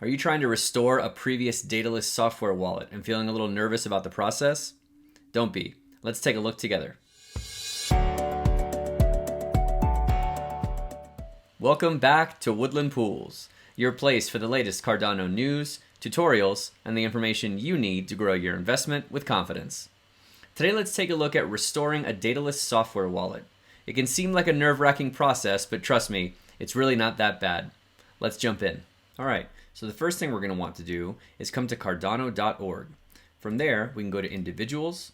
Are you trying to restore a previous Daedalus software wallet and feeling a little nervous about the process? Don't be. Let's take a look together. Welcome back to Woodland Pools, your place for the latest Cardano news, tutorials, and the information you need to grow your investment with confidence. Today, let's take a look at restoring a Daedalus software wallet. It can seem like a nerve-wracking process, but trust me, it's really not that bad. Let's jump in. All right, so the first thing we're going to want to do is come to cardano.org. From there, we can go to Individuals,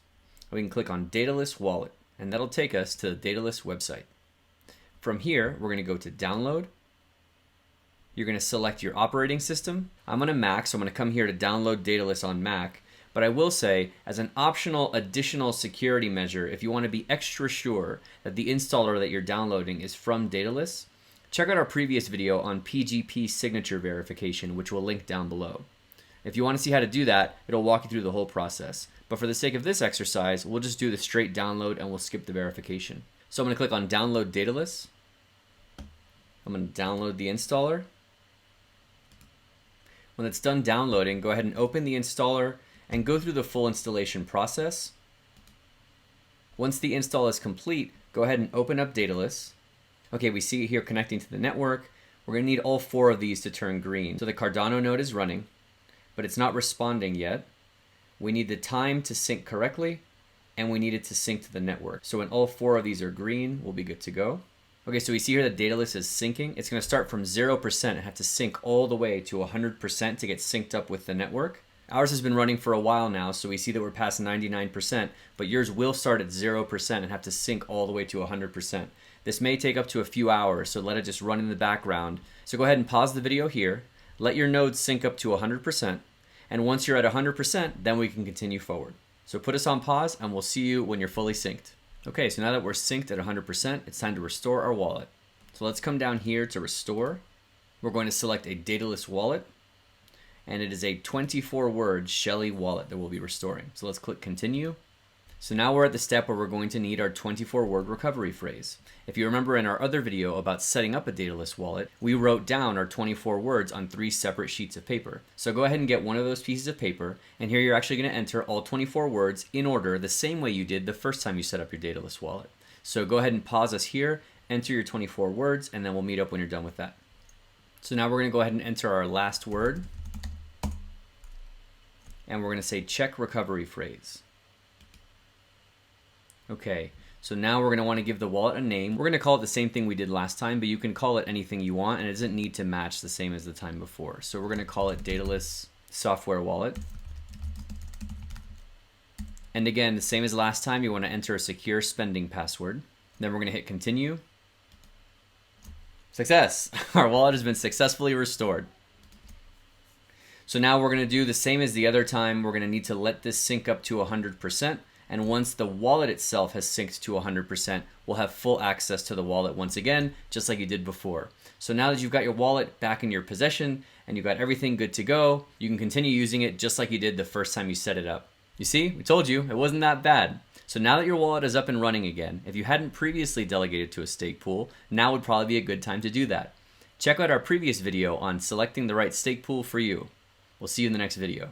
and we can click on Daedalus Wallet, and that'll take us to the Daedalus website. From here, we're going to go to Download. You're going to select your operating system. I'm on a Mac, so I'm going to come here to download Daedalus on Mac. But I will say, as an optional additional security measure, if you want to be extra sure that the installer that you're downloading is from Daedalus, check out our previous video on PGP signature verification, which we'll link down below. If you want to see how to do that, it'll walk you through the whole process. But for the sake of this exercise, we'll just do the straight download and we'll skip the verification. So I'm going to click on Download Daedalus. I'm going to download the installer. When it's done downloading, go ahead and open the installer and go through the full installation process. Once the install is complete, go ahead and open up Daedalus. Okay, we see it here connecting to the network. We're going to need all 4 of these to turn green. So the Cardano node is running, but it's not responding yet. We need the time to sync correctly, and we need it to sync to the network. So when all 4 of these are green, we'll be good to go. Okay, so we see here that Daedalus is syncing. It's going to start from 0% and have to sync all the way to 100% to get synced up with the network. Ours has been running for a while now, so we see that we're past 99%, but yours will start at 0% and have to sync all the way to 100%. This may take up to a few hours, so let it just run in the background. So go ahead and pause the video here, let your node sync up to 100%, and once you're at 100%, then we can continue forward. So put us on pause, and we'll see you when you're fully synced. Okay, so now that we're synced at 100%, it's time to restore our wallet. So let's come down here to Restore. We're going to select a Daedalus wallet, and it is a 24-word Shelly wallet that we'll be restoring. So let's click Continue. So now we're at the step where we're going to need our 24-word recovery phrase. If you remember in our other video about setting up a Daedalus wallet, we wrote down our 24 words on 3 separate sheets of paper. So go ahead and get one of those pieces of paper, and here you're actually going to enter all 24 words in order the same way you did the first time you set up your Daedalus wallet. So go ahead and pause us here, enter your 24 words, and then we'll meet up when you're done with that. So now we're going to go ahead and enter our last word, and we're going to say check recovery phrase. Okay, so now we're going to want to give the wallet a name. We're going to call it the same thing we did last time, but you can call it anything you want, and it doesn't need to match the same as the time before. So we're going to call it Daedalus Software Wallet. And again, the same as last time, you want to enter a secure spending password. Then we're going to hit Continue. Success! Our wallet has been successfully restored. So now we're going to do the same as the other time. We're going to need to let this sync up to 100%. And once the wallet itself has synced to 100%, we'll have full access to the wallet once again, just like you did before. So now that you've got your wallet back in your possession and you've got everything good to go, you can continue using it just like you did the first time you set it up. You see, we told you, it wasn't that bad. So now that your wallet is up and running again, if you hadn't previously delegated to a stake pool, now would probably be a good time to do that. Check out our previous video on selecting the right stake pool for you. We'll see you in the next video.